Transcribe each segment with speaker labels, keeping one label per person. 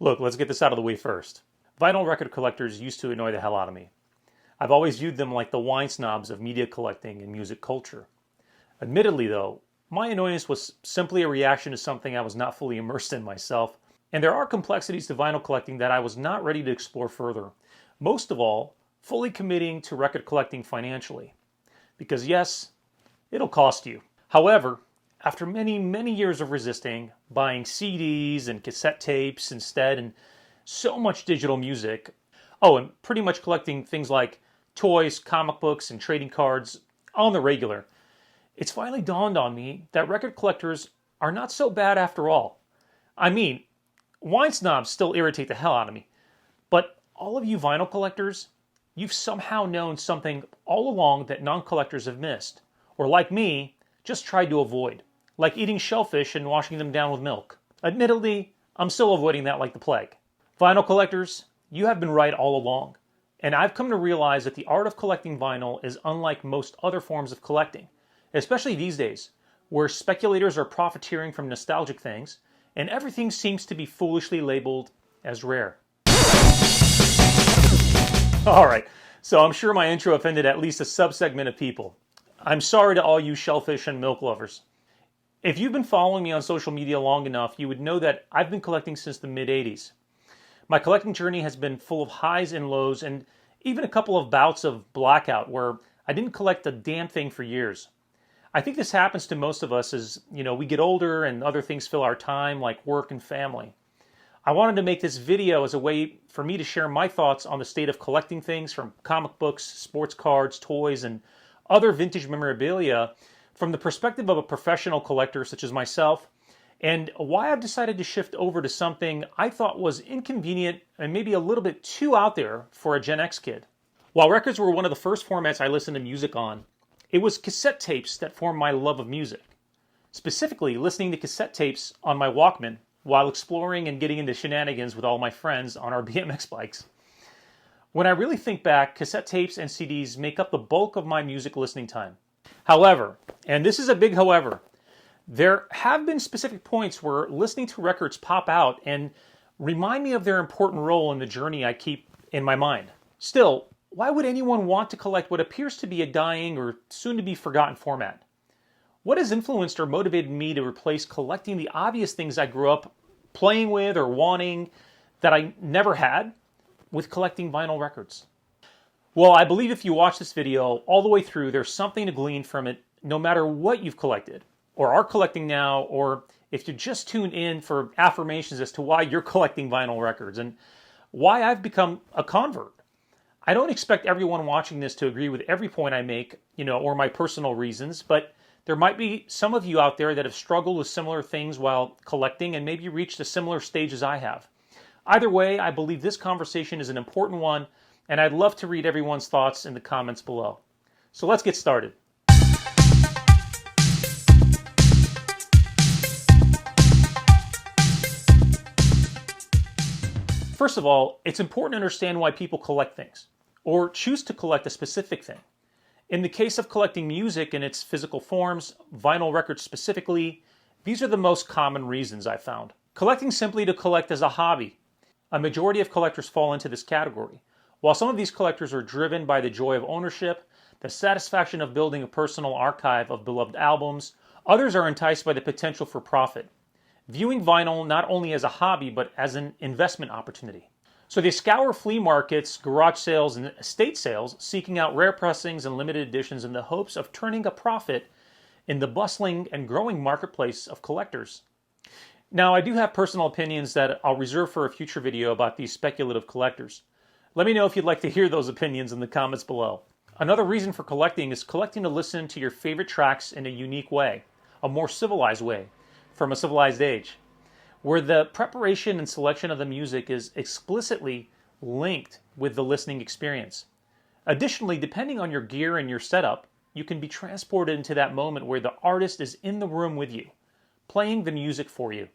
Speaker 1: Look, let's get this out of the way first. Vinyl record collectors used to annoy the hell out of me. I've always viewed them like the wine snobs of media collecting and music culture. Admittedly, though, my annoyance was simply a reaction to something I was not fully immersed in myself, and there are complexities to vinyl collecting that I was not ready to explore further. Most of all, fully committing to record collecting financially. Because yes, it'll cost you. However, after many, many years of resisting, buying CDs and cassette tapes instead, and so much digital music, and pretty much collecting things like toys, comic books, and trading cards on the regular, it's finally dawned on me that record collectors are not so bad after all. I mean, wine snobs still irritate the hell out of me, but all of you vinyl collectors, you've somehow known something all along that non-collectors have missed, or like me, just tried to avoid, like eating shellfish and washing them down with milk. Admittedly, I'm still avoiding that like the plague. Vinyl collectors, you have been right all along, and I've come to realize that the art of collecting vinyl is unlike most other forms of collecting, especially these days, where speculators are profiteering from nostalgic things, and everything seems to be foolishly labeled as rare. Alright, so I'm sure my intro offended at least a subsegment of people. I'm sorry to all you shellfish and milk lovers. If you've been following me on social media long enough, you would know that I've been collecting since the mid-'80s. My collecting journey has been full of highs and lows, and even a couple of bouts of blackout where I didn't collect a damn thing for years. I think this happens to most of us as, we get older and other things fill our time, like work and family. I wanted to make this video as a way for me to share my thoughts on the state of collecting things from comic books, sports cards, toys, and other vintage memorabilia from the perspective of a professional collector such as myself, and why I've decided to shift over to something I thought was inconvenient and maybe a little bit too out there for a Gen X kid. While records were one of the first formats I listened to music on, it was cassette tapes that formed my love of music. Specifically, listening to cassette tapes on my Walkman while exploring and getting into shenanigans with all my friends on our BMX bikes. When I really think back, cassette tapes and CDs make up the bulk of my music listening time. However, and this is a big however, there have been specific points where listening to records pop out and remind me of their important role in the journey I keep in my mind. Still, why would anyone want to collect what appears to be a dying or soon-to-be forgotten format? What has influenced or motivated me to replace collecting the obvious things I grew up playing with or wanting that I never had with collecting vinyl records? Well, I believe if you watch this video all the way through, there's something to glean from it no matter what you've collected or are collecting now, or if you just tuned in for affirmations as to why you're collecting vinyl records and why I've become a convert. I don't expect everyone watching this to agree with every point I make, or my personal reasons, but there might be some of you out there that have struggled with similar things while collecting and maybe reached a similar stage as I have. Either way, I believe this conversation is an important one, and I'd love to read everyone's thoughts in the comments below. So let's get started. First of all, it's important to understand why people collect things, or choose to collect a specific thing. In the case of collecting music in its physical forms, vinyl records specifically, these are the most common reasons I've found. Collecting simply to collect as a hobby. A majority of collectors fall into this category. While some of these collectors are driven by the joy of ownership, the satisfaction of building a personal archive of beloved albums, others are enticed by the potential for profit, viewing vinyl not only as a hobby but as an investment opportunity. So they scour flea markets, garage sales, and estate sales, seeking out rare pressings and limited editions in the hopes of turning a profit in the bustling and growing marketplace of collectors. Now, I do have personal opinions that I'll reserve for a future video about these speculative collectors. Let me know if you'd like to hear those opinions in the comments below. Another reason for collecting is collecting to listen to your favorite tracks in a unique way, a more civilized way, from a civilized age, where the preparation and selection of the music is explicitly linked with the listening experience. Additionally, depending on your gear and your setup, you can be transported into that moment where the artist is in the room with you, playing the music for you.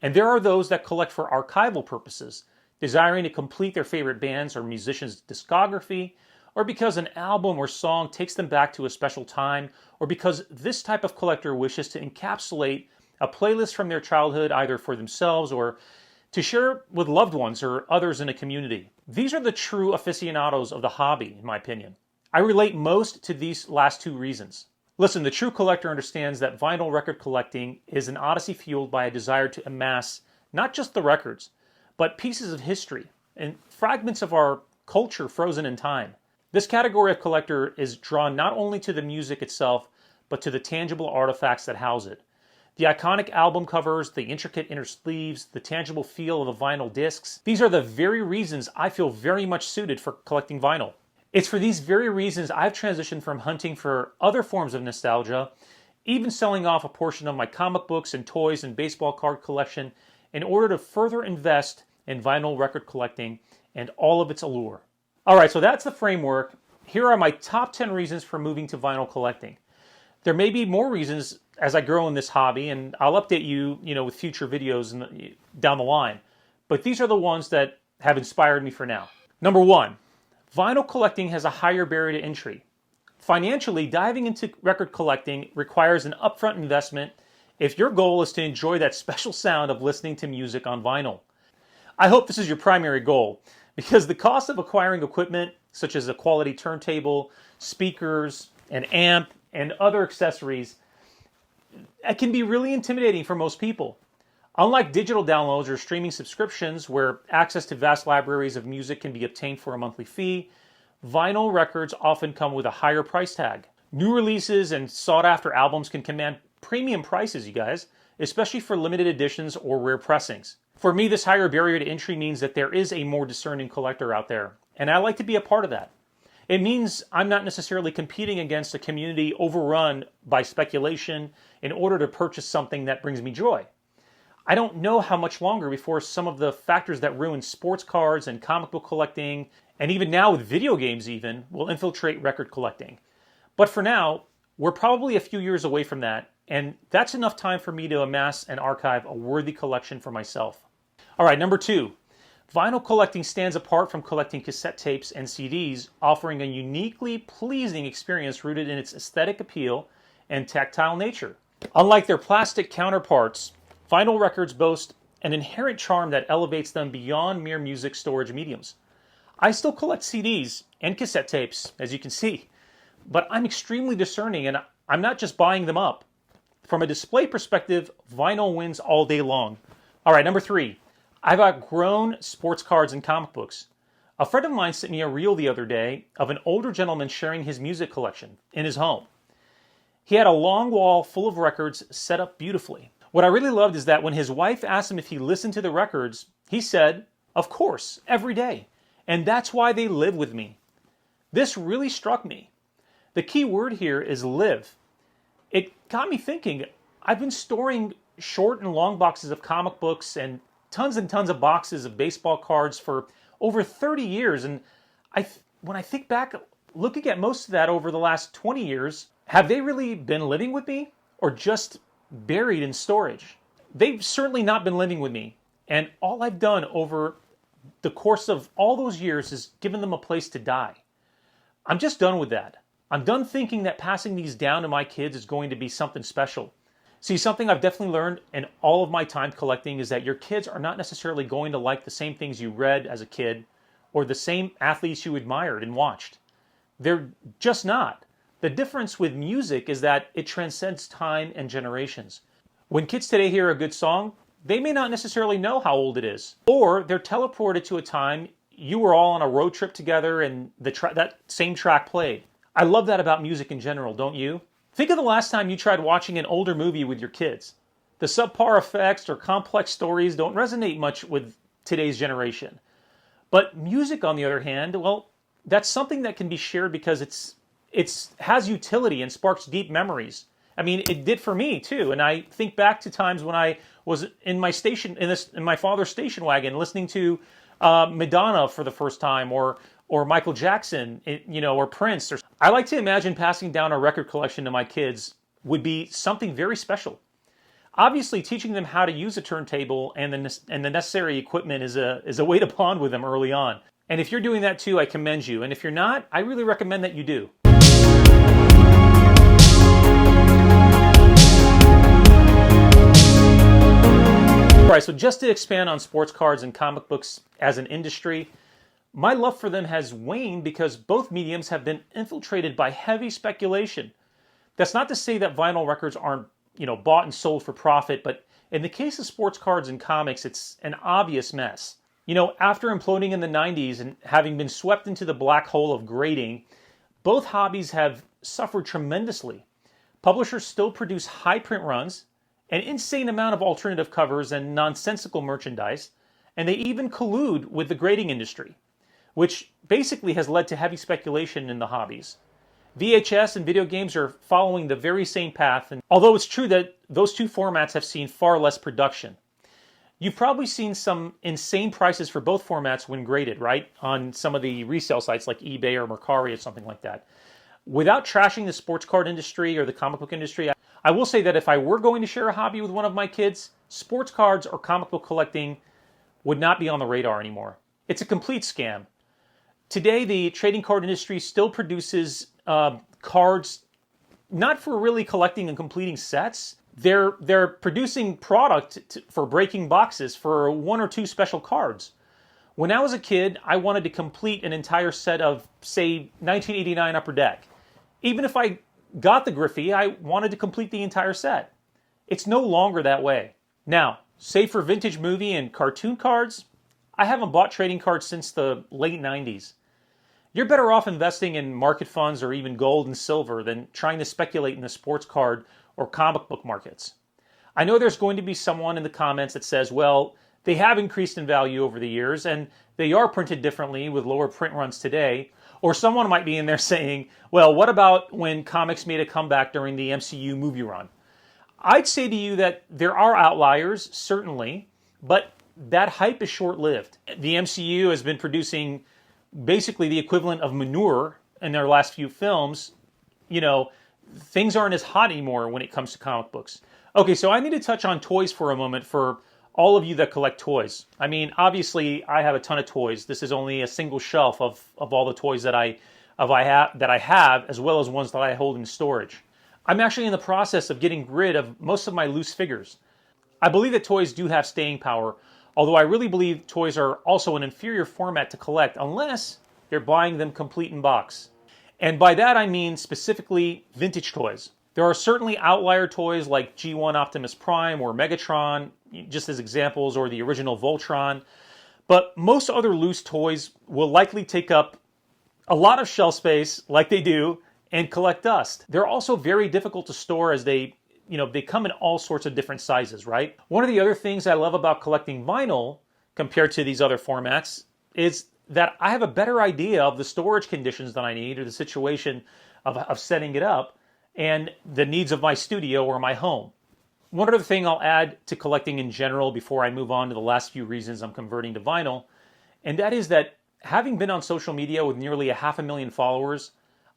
Speaker 1: And there are those that collect for archival purposes, desiring to complete their favorite band's or musician's discography, or because an album or song takes them back to a special time, or because this type of collector wishes to encapsulate a playlist from their childhood either for themselves or to share with loved ones or others in a community. These are the true aficionados of the hobby, in my opinion. I relate most to these last two reasons. Listen, the true collector understands that vinyl record collecting is an odyssey fueled by a desire to amass not just the records, but pieces of history and fragments of our culture frozen in time. This category of collector is drawn not only to the music itself, but to the tangible artifacts that house it. The iconic album covers, the intricate inner sleeves, the tangible feel of the vinyl discs. These are the very reasons I feel very much suited for collecting vinyl. It's for these very reasons I've transitioned from hunting for other forms of nostalgia, even selling off a portion of my comic books and toys and baseball card collection in order to further invest in vinyl record collecting and all of its allure. All right, so that's the framework. Here are my top 10 reasons for moving to vinyl collecting. There may be more reasons as I grow in this hobby, and I'll update you, with future videos down the line. But these are the ones that have inspired me for now. Number one, vinyl collecting has a higher barrier to entry. Financially, diving into record collecting requires an upfront investment if your goal is to enjoy that special sound of listening to music on vinyl. I hope this is your primary goal, because the cost of acquiring equipment, such as a quality turntable, speakers, an amp, and other accessories, it can be really intimidating for most people. Unlike digital downloads or streaming subscriptions, where access to vast libraries of music can be obtained for a monthly fee, vinyl records often come with a higher price tag. New releases and sought-after albums can command premium prices, you guys, especially for limited editions or rare pressings. For me, this higher barrier to entry means that there is a more discerning collector out there, and I like to be a part of that. It means I'm not necessarily competing against a community overrun by speculation in order to purchase something that brings me joy. I don't know how much longer before some of the factors that ruin sports cards and comic book collecting, and even now with video games even, will infiltrate record collecting. But for now, we're probably a few years away from that, and that's enough time for me to amass and archive a worthy collection for myself. All right, number two, vinyl collecting stands apart from collecting cassette tapes and CDs, offering a uniquely pleasing experience rooted in its aesthetic appeal and tactile nature. Unlike their plastic counterparts, vinyl records boast an inherent charm that elevates them beyond mere music storage mediums. I still collect CDs and cassette tapes, as you can see, but I'm extremely discerning and I'm not just buying them up. From a display perspective, vinyl wins all day long. All right, number three, I've outgrown sports cards and comic books. A friend of mine sent me a reel the other day of an older gentleman sharing his music collection in his home. He had a long wall full of records set up beautifully. What I really loved is that when his wife asked him if he listened to the records, he said, "Of course, every day. And that's why they live with me." This really struck me. The key word here is live. It got me thinking, I've been storing short and long boxes of comic books and tons of boxes of baseball cards for over 30 years. And when I think back, looking at most of that over the last 20 years, have they really been living with me or just buried in storage? They've certainly not been living with me. And all I've done over the course of all those years is given them a place to die. I'm just done with that. I'm done thinking that passing these down to my kids is going to be something special. See, something I've definitely learned in all of my time collecting is that your kids are not necessarily going to like the same things you read as a kid or the same athletes you admired and watched. They're just not. The difference with music is that it transcends time and generations. When kids today hear a good song, they may not necessarily know how old it is, or they're teleported to a time you were all on a road trip together and that same track played. I love that about music in general, don't you? Think of the last time you tried watching an older movie with your kids. The subpar effects or complex stories don't resonate much with today's generation. But music, on the other hand, well, that's something that can be shared because it has utility and sparks deep memories. I mean, it did for me too. And I think back to times when I was in my father's station wagon listening to Madonna for the first time, or Michael Jackson, or Prince. I like to imagine passing down a record collection to my kids would be something very special. Obviously, teaching them how to use a turntable and the necessary equipment is a way to bond with them early on. And if you're doing that too, I commend you. And if you're not, I really recommend that you do. All right, so just to expand on sports cards and comic books as an industry, my love for them has waned because both mediums have been infiltrated by heavy speculation. That's not to say that vinyl records aren't, bought and sold for profit, but in the case of sports cards and comics, it's an obvious mess. After imploding in the 90s and having been swept into the black hole of grading, both hobbies have suffered tremendously. Publishers still produce high print runs, an insane amount of alternative covers and nonsensical merchandise, and they even collude with the grading industry, which basically has led to heavy speculation in the hobbies. VHS and video games are following the very same path, and although it's true that those two formats have seen far less production. You've probably seen some insane prices for both formats when graded, right? On some of the resale sites like eBay or Mercari or something like that. Without trashing the sports card industry or the comic book industry, I will say that if I were going to share a hobby with one of my kids, sports cards or comic book collecting would not be on the radar anymore. It's a complete scam. Today, the trading card industry still produces cards not for really collecting and completing sets. They're producing product for breaking boxes for one or two special cards. When I was a kid, I wanted to complete an entire set of, say, 1989 Upper Deck. Even if I got the Griffey, I wanted to complete the entire set. It's no longer that way. Now, save for vintage movie and cartoon cards, I haven't bought trading cards since the late 90s. You're better off investing in market funds or even gold and silver than trying to speculate in the sports card or comic book markets. I know there's going to be someone in the comments that says, well, they have increased in value over the years and they are printed differently with lower print runs today. Or someone might be in there saying, well, what about when comics made a comeback during the MCU movie run? I'd say to you that there are outliers, certainly, but that hype is short-lived. The MCU has been producing basically the equivalent of manure in their last few films. Things aren't as hot anymore when it comes to comic books. Okay, so I need to touch on toys for a moment for all of you that collect toys. I mean, obviously, I have a ton of toys. This is only a single shelf of all the toys that I have, as well as ones that I hold in storage. I'm actually in the process of getting rid of most of my loose figures. I believe that toys do have staying power, although I really believe toys are also an inferior format to collect unless you're buying them complete in box. And by that I mean specifically vintage toys. There are certainly outlier toys like G1 Optimus Prime or Megatron, just as examples, or the original Voltron. But most other loose toys will likely take up a lot of shelf space, like they do, and collect dust. They're also very difficult to store as they come in all sorts of different sizes, right? One of the other things I love about collecting vinyl compared to these other formats is that I have a better idea of the storage conditions that I need or the situation of setting it up and the needs of my studio or my home. One other thing I'll add to collecting in general before I move on to the last few reasons I'm converting to vinyl, and that is that having been on social media with nearly 500,000 followers,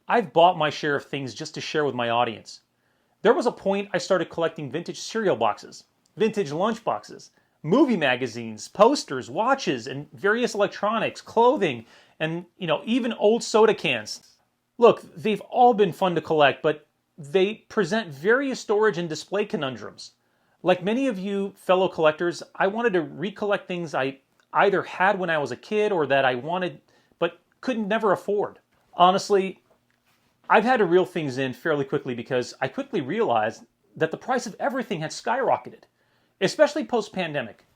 Speaker 1: I've bought my share of things just to share with my audience. There was a point I started collecting vintage cereal boxes, vintage lunch boxes, movie magazines, posters, watches, and various electronics, clothing, and even old soda cans. Look, they've all been fun to collect, but they present various storage and display conundrums. Like many of you fellow collectors, I wanted to recollect things I either had when I was a kid or that I wanted but couldn't never afford. Honestly, I've had to reel things in fairly quickly because I quickly realized that the price of everything had skyrocketed, especially post-pandemic.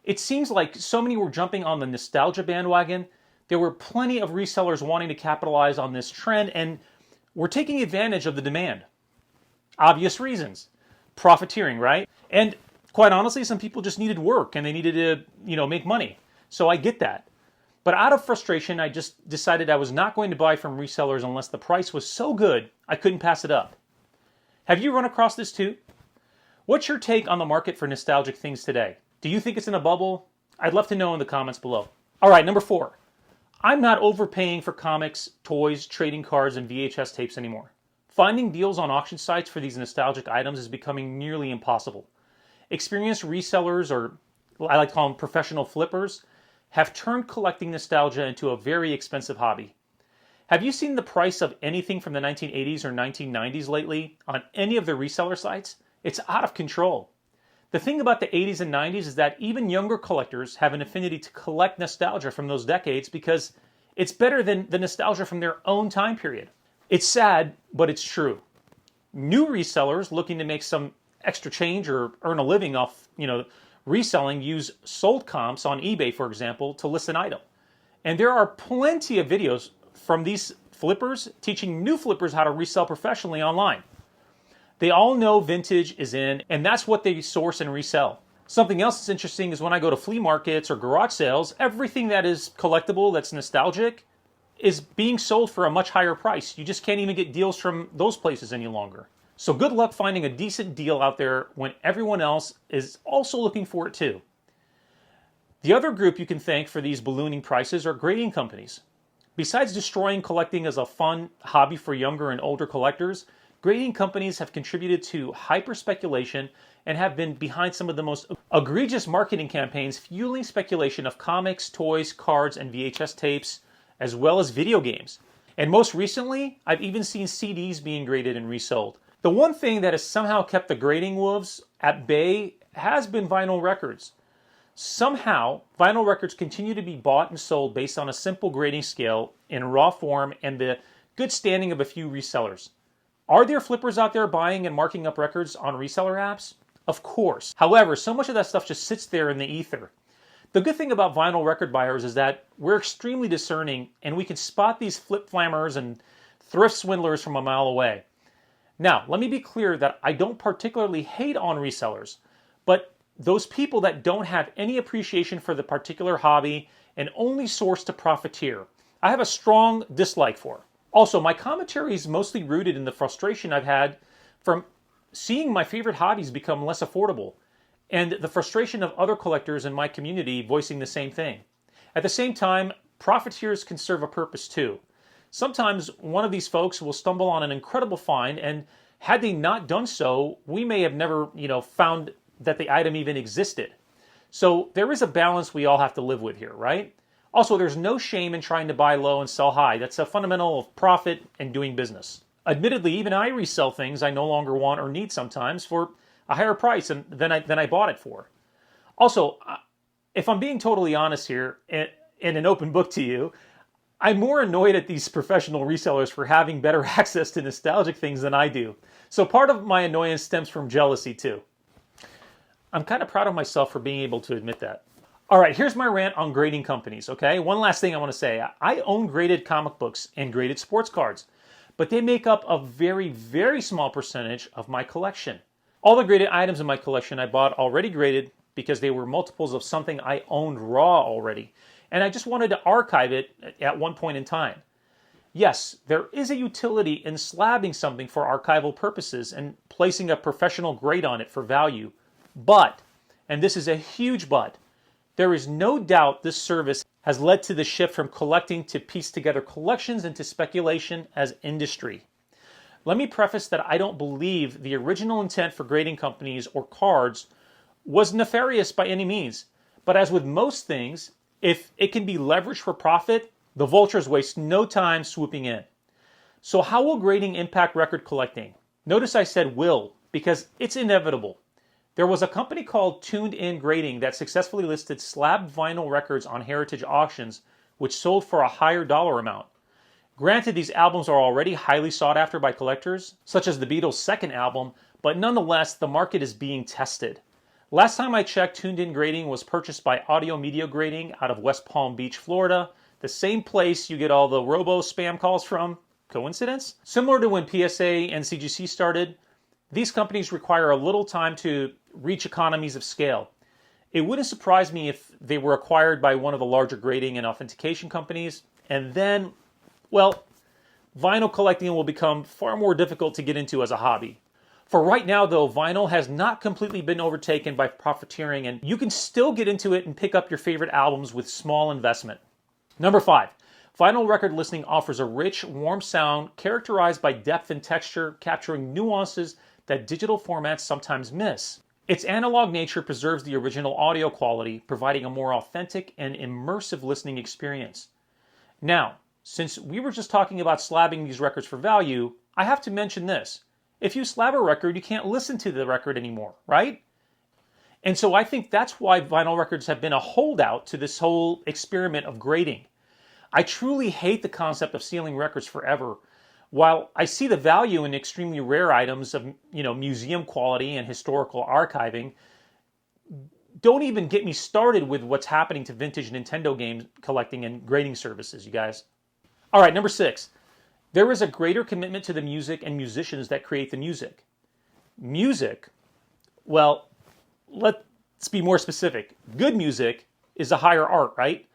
Speaker 1: It seems like so many were jumping on the nostalgia bandwagon. There were plenty of resellers wanting to capitalize on this trend and were taking advantage of the demand. Obvious reasons. Profiteering, right? And quite honestly, some people just needed work and they needed to, make money. So I get that. But out of frustration, I just decided I was not going to buy from resellers unless the price was so good I couldn't pass it up. Have you run across this too? What's your take on the market for nostalgic things today? Do you think it's in a bubble? I'd love to know in the comments below. All right, number 4. I'm not overpaying for comics, toys, trading cards, and VHS tapes anymore. Finding deals on auction sites for these nostalgic items is becoming nearly impossible. Experienced resellers, or I like to call them professional flippers, have turned collecting nostalgia into a very expensive hobby. Have you seen the price of anything from the 1980s or 1990s lately on any of the reseller sites? It's out of control. The thing about the 80s and 90s is that even younger collectors have an affinity to collect nostalgia from those decades because it's better than the nostalgia from their own time period. It's sad, but it's true. New resellers looking to make some extra change or earn a living off, reselling use sold comps on eBay, for example, to list an item. And there are plenty of videos from these flippers teaching new flippers how to resell professionally online. They all know vintage is in, and that's what they source and resell. Something else that's interesting is when I go to flea markets or garage sales, everything that is collectible, that's nostalgic, is being sold for a much higher price. You just can't even get deals from those places any longer. So good luck finding a decent deal out there when everyone else is also looking for it too. The other group you can thank for these ballooning prices are grading companies. Besides destroying collecting as a fun hobby for younger and older collectors, grading companies have contributed to hyper speculation and have been behind some of the most egregious marketing campaigns fueling speculation of comics, toys, cards, and VHS tapes, as well as video games. And most recently, I've even seen CDs being graded and resold. The one thing that has somehow kept the grading wolves at bay has been vinyl records. Somehow, vinyl records continue to be bought and sold based on a simple grading scale in raw form and the good standing of a few resellers. Are there flippers out there buying and marking up records on reseller apps? Of course. However, so much of that stuff just sits there in the ether. The good thing about vinyl record buyers is that we're extremely discerning and we can spot these flip flammers and thrift swindlers from a mile away. Now, let me be clear that I don't particularly hate on resellers, but those people that don't have any appreciation for the particular hobby and only source to profiteer, I have a strong dislike for. Also, my commentary is mostly rooted in the frustration I've had from seeing my favorite hobbies become less affordable, and the frustration of other collectors in my community voicing the same thing. At the same time, profiteers can serve a purpose too. Sometimes one of these folks will stumble on an incredible find, and had they not done so, we may have never, found that the item even existed. So there is a balance we all have to live with here, right? Also, there's no shame in trying to buy low and sell high. That's a fundamental of profit and doing business. Admittedly, even I resell things I no longer want or need sometimes for a higher price than I bought it for. Also, if I'm being totally honest here, and an open book to you, I'm more annoyed at these professional resellers for having better access to nostalgic things than I do. So part of my annoyance stems from jealousy too. I'm kind of proud of myself for being able to admit that. All right, here's my rant on grading companies, okay? One last thing I want to say. I own graded comic books and graded sports cards, but they make up a very, very small percentage of my collection. All the graded items in my collection I bought already graded because they were multiples of something I owned raw already, and I just wanted to archive it at one point in time. Yes, there is a utility in slabbing something for archival purposes and placing a professional grade on it for value. But, and this is a huge but, there is no doubt this service has led to the shift from collecting to piece together collections into speculation as industry. Let me preface that I don't believe the original intent for grading companies or cards was nefarious by any means. But as with most things, if it can be leveraged for profit, the vultures waste no time swooping in. So how will grading impact record collecting? Notice I said will, because it's inevitable. There was a company called Tuned In Grading that successfully listed slabbed vinyl records on heritage auctions, which sold for a higher dollar amount. Granted, these albums are already highly sought after by collectors, such as the Beatles' second album, but nonetheless, the market is being tested. Last time I checked, Tuned In Grading was purchased by Audio Media Grading out of West Palm Beach, Florida, the same place you get all the robo spam calls from. Coincidence? Similar to when PSA and CGC started, these companies require a little time to reach economies of scale. It wouldn't surprise me if they were acquired by one of the larger grading and authentication companies, and then, well, vinyl collecting will become far more difficult to get into as a hobby. For right now, though, vinyl has not completely been overtaken by profiteering, and you can still get into it and pick up your favorite albums with small investment. Number 5, vinyl record listening offers a rich, warm sound characterized by depth and texture, capturing nuances that digital formats sometimes miss. Its analog nature preserves the original audio quality, providing a more authentic and immersive listening experience. Now, since we were just talking about slabbing these records for value, I have to mention this. If you slab a record, you can't listen to the record anymore, right? And so I think that's why vinyl records have been a holdout to this whole experiment of grading. I truly hate the concept of sealing records forever. While I see the value in extremely rare items of, museum quality and historical archiving, don't even get me started with what's happening to vintage Nintendo game collecting and grading services, you guys. All right, number 6. There is a greater commitment to the music and musicians that create the music. Music, well, let's be more specific. Good music is a higher art, right?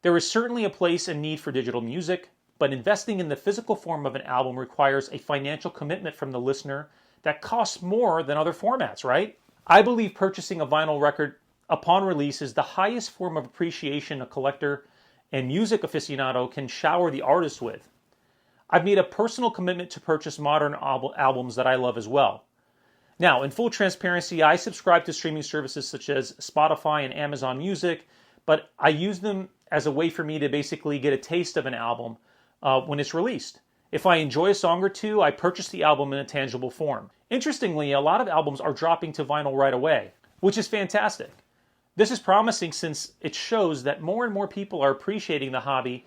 Speaker 1: There is certainly a place and need for digital music, but investing in the physical form of an album requires a financial commitment from the listener that costs more than other formats, right? I believe purchasing a vinyl record upon release is the highest form of appreciation a collector and music aficionado can shower the artist with. I've made a personal commitment to purchase modern albums that I love as well. Now, in full transparency, I subscribe to streaming services such as Spotify and Amazon Music, but I use them as a way for me to basically get a taste of an album when it's released. If I enjoy a song or two, I purchase the album in a tangible form. Interestingly, a lot of albums are dropping to vinyl right away, which is fantastic. This is promising since it shows that more and more people are appreciating the hobby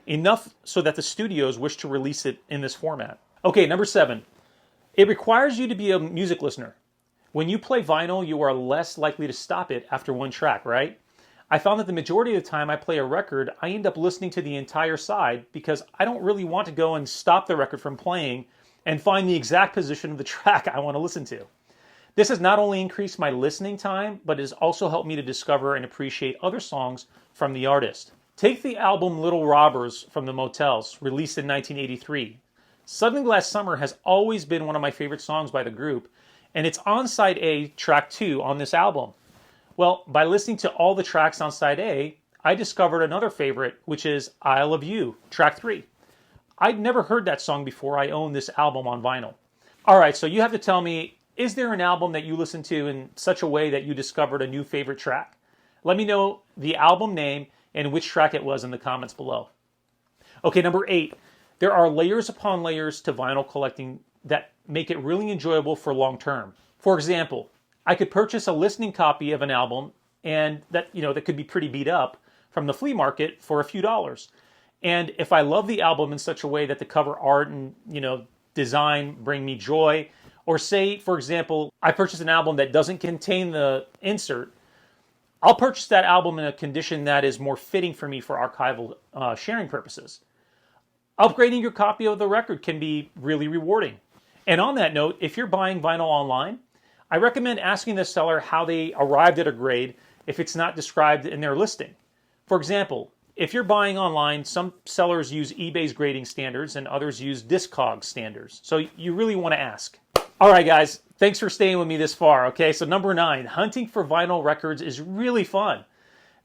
Speaker 1: enough so that the studios wish to release it in this format. Okay, number 7. It requires you to be a music listener. When you play vinyl, you are less likely to stop it after one track, right? I found that the majority of the time I play a record, I end up listening to the entire side because I don't really want to go and stop the record from playing and find the exact position of the track I want to listen to. This has not only increased my listening time, but it has also helped me to discover and appreciate other songs from the artist. Take the album Little Robbers from the Motels, released in 1983. Suddenly Last Summer has always been one of my favorite songs by the group, and it's on side A, track 2 on this album. Well, by listening to all the tracks on side A, I discovered another favorite, which is Isle of You, track 3. I'd never heard that song before I owned this album on vinyl. All right, so you have to tell me, is there an album that you listened to in such a way that you discovered a new favorite track? Let me know the album name and which track it was in the comments below. Okay, number 8. There are layers upon layers to vinyl collecting that make it really enjoyable for long term. For example, I could purchase a listening copy of an album and that could be pretty beat up from the flea market for a few dollars. And if I love the album in such a way that the cover art and design bring me joy, or say, for example, I purchase an album that doesn't contain the insert, I'll purchase that album in a condition that is more fitting for me for archival sharing purposes. Upgrading your copy of the record can be really rewarding. And on that note, if you're buying vinyl online, I recommend asking the seller how they arrived at a grade if it's not described in their listing. For example, if you're buying online, some sellers use eBay's grading standards and others use Discogs standards. So you really want to ask. All right, guys, thanks for staying with me this far. Okay, so number 9, hunting for vinyl records is really fun.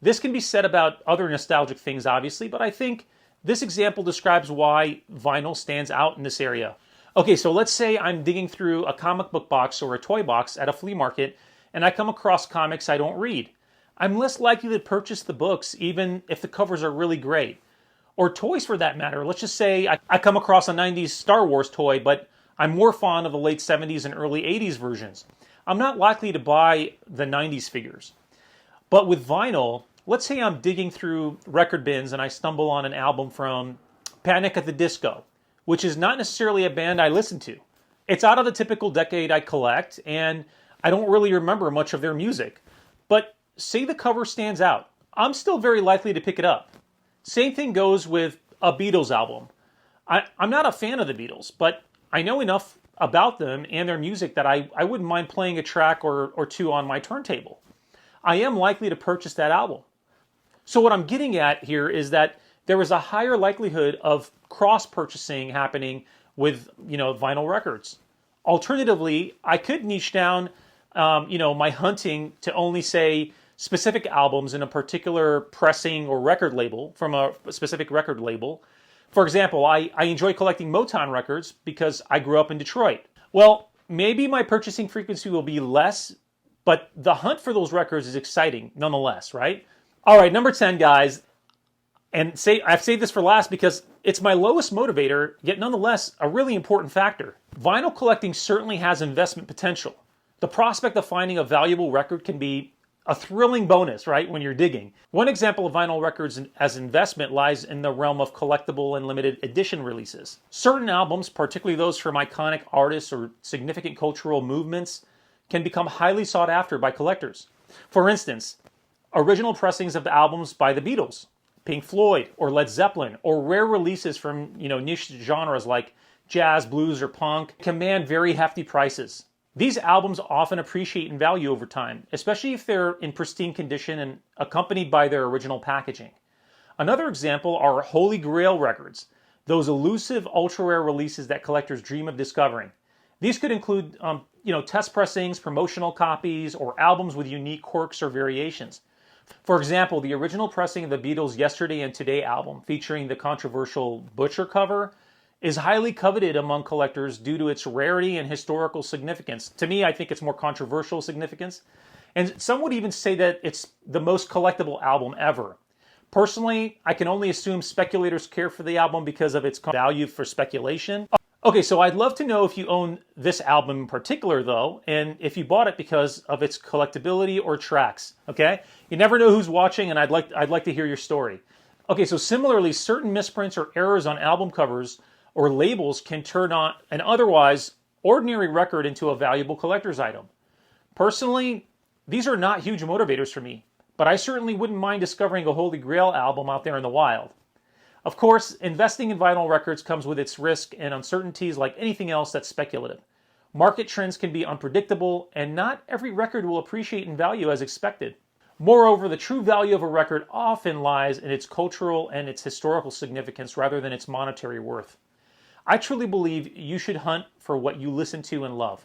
Speaker 1: This can be said about other nostalgic things, obviously, but I think this example describes why vinyl stands out in this area. Okay, so let's say I'm digging through a comic book box or a toy box at a flea market and I come across comics I don't read. I'm less likely to purchase the books even if the covers are really great. Or toys for that matter. Let's just say I come across a 90s Star Wars toy, but I'm more fond of the late 70s and early 80s versions. I'm not likely to buy the 90s figures. But with vinyl, let's say I'm digging through record bins and I stumble on an album from Panic at the Disco, which is not necessarily a band I listen to. It's out of the typical decade I collect, and I don't really remember much of their music. But say the cover stands out, I'm still very likely to pick it up. Same thing goes with a Beatles album. I'm not a fan of the Beatles, but I know enough about them and their music that I wouldn't mind playing a track or two on my turntable. I am likely to purchase that album. So what I'm getting at here is that there is a higher likelihood of cross-purchasing happening with vinyl records. Alternatively, I could niche down my hunting to only say specific albums in a particular pressing or record label from a specific record label. For example, I enjoy collecting Motown records because I grew up in Detroit. Well, maybe my purchasing frequency will be less, but the hunt for those records is exciting nonetheless, right? All right, number 10, guys. And I've saved this for last because it's my lowest motivator, yet nonetheless a really important factor. Vinyl collecting certainly has investment potential. The prospect of finding a valuable record can be a thrilling bonus, right, when you're digging. One example of vinyl records as investment lies in the realm of collectible and limited edition releases. Certain albums, particularly those from iconic artists or significant cultural movements, can become highly sought after by collectors. For instance, original pressings of the albums by the Beatles, Pink Floyd, or Led Zeppelin, or rare releases from niche genres like jazz, blues, or punk command very hefty prices. These albums often appreciate in value over time, especially if they're in pristine condition and accompanied by their original packaging. Another example are Holy Grail records, those elusive, ultra-rare releases that collectors dream of discovering. These could include, test pressings, promotional copies, or albums with unique quirks or variations. For example, the original pressing of the Beatles' Yesterday and Today album, featuring the controversial Butcher cover, is highly coveted among collectors due to its rarity and historical significance. To me, I think it's more controversial significance. And some would even say that it's the most collectible album ever. Personally, I can only assume speculators care for the album because of its value for speculation. Okay, so I'd love to know if you own this album in particular, though, and if you bought it because of its collectability or tracks, okay? You never know who's watching, and I'd like to hear your story. Okay, so similarly, certain misprints or errors on album covers or labels can turn on an otherwise ordinary record into a valuable collector's item. Personally, these are not huge motivators for me, but I certainly wouldn't mind discovering a Holy Grail album out there in the wild. Of course, investing in vinyl records comes with its risk and uncertainties like anything else that's speculative. Market trends can be unpredictable, and not every record will appreciate in value as expected. Moreover, the true value of a record often lies in its cultural and its historical significance rather than its monetary worth. I truly believe you should hunt for what you listen to and love.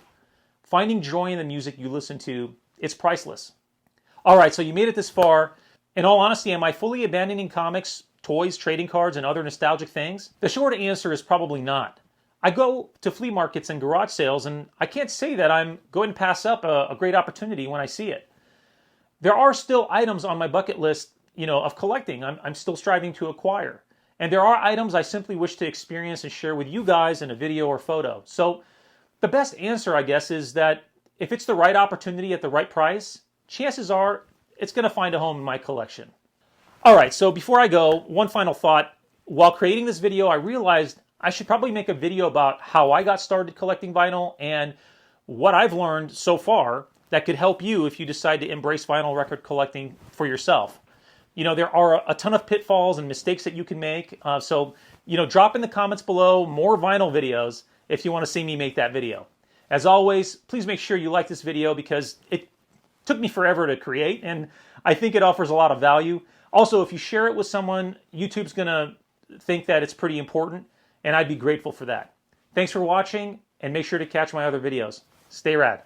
Speaker 1: Finding joy in the music you listen to, it's priceless. All right, so you made it this far. In all honesty, am I fully abandoning comics, toys, trading cards, and other nostalgic things? The short answer is probably not. I go to flea markets and garage sales, and I can't say that I'm going to pass up a great opportunity when I see it. There are still items on my bucket list, of collecting I'm still striving to acquire. And there are items I simply wish to experience and share with you guys in a video or photo. So the best answer, I guess, is that if it's the right opportunity at the right price, chances are it's going to find a home in my collection. All right, so before I go, one final thought. While creating this video, I realized I should probably make a video about how I got started collecting vinyl and what I've learned so far that could help you if you decide to embrace vinyl record collecting for yourself. There are a ton of pitfalls and mistakes that you can make. So drop in the comments below more vinyl videos if you want to see me make that video. As always, please make sure you like this video because it took me forever to create, and I think it offers a lot of value. Also, if you share it with someone, YouTube's going to think that it's pretty important, and I'd be grateful for that. Thanks for watching, and make sure to catch my other videos. Stay rad.